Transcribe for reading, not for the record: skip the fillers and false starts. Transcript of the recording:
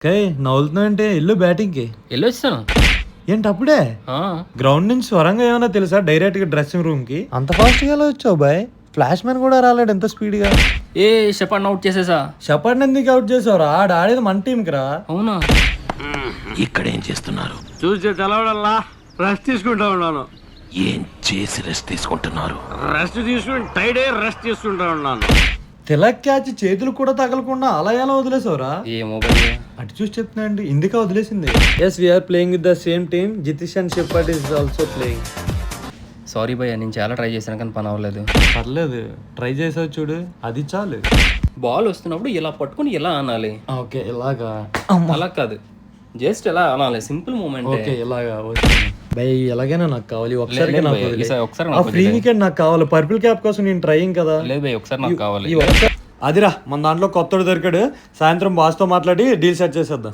కై నవ్వుతున్నావు అంటే ఇల్లు బ్యాటింగ్ కి వెళ్ళొచ్చాను. ఏంటి అప్పుడే గ్రౌండ్ నుంచి స్వరంగా ఏమైనా తెలుసా డైరెక్ట్ గా డ్రెస్సింగ్ రూమ్ కి అంత ఫాస్ట్ గా వచ్చావు బాయ్ ఫ్లాష్ మ్యాన్ కూడా రాలేడు ఎంత స్పీడ్ గా ఏ షెపర్డ్ అవుట్ చేసేసా. షపర్డ్ ఎందుకు అవుట్ చేసావురా ఆడేది మన టీం కి రా అవునా? ఇక్కడ ఏం చేస్తున్నారు? చూసి తెలవడల్లా రెస్ట్ తీసుకుంటా ఉన్నాను. ఏం చేసి రెస్ట్ తీసుకుంటున్నారు? రెస్ట్ తీసుకుని టైడే రెస్ట్ తీసుకుంటా ఉన్నాను. తిలక్ క్యాచ్ చేతులు కూడా తగలకుండా అలా ఎలా వదిలేసావురా? ఏమో భయ్యా. అటు చూసి చెప్తున్నా అండి ఇందుకే వదిలేసింది. Yes we're playing with the same team. Jitesh and Shepherd is also playing. Sorry భయ్యా, నేను చాలా ట్రై చేశాను కానీ పని అవ్వలేదు. పర్లేదు ట్రై చేసావు చూడు అది చాలు. బాల్ వస్తున్నప్పుడు ఇలా పట్టుకుని ఇలా అనాలి. ఓకే ఇలాగా అలా కాదు, జస్ట్ ఎలా అనాలి, సింపుల్ మూమెంట్. ఓకే ఇలాగా బై ఎలాగైనా నాకు కావాలి ఒకసారి లేదు నాకు భయ్యా, వదిలేయ్. ఈసారి ఒకసారి ఆ నాకు ఫ్రీ వదిలేయ్. వికెట్ నాకు కావాలి పర్పుల్ క్యాప్ కోసం నేను ట్రైయింగ్ కదా. లేదు భయ్యా, ఒకసారి నాకు కావాలి. అదిరా మన దాంట్లో కొత్తడు దొరికాడు. సాయంత్రం బాస్తో మాట్లాడి డీల్ సెట్ చేసేద్దాం.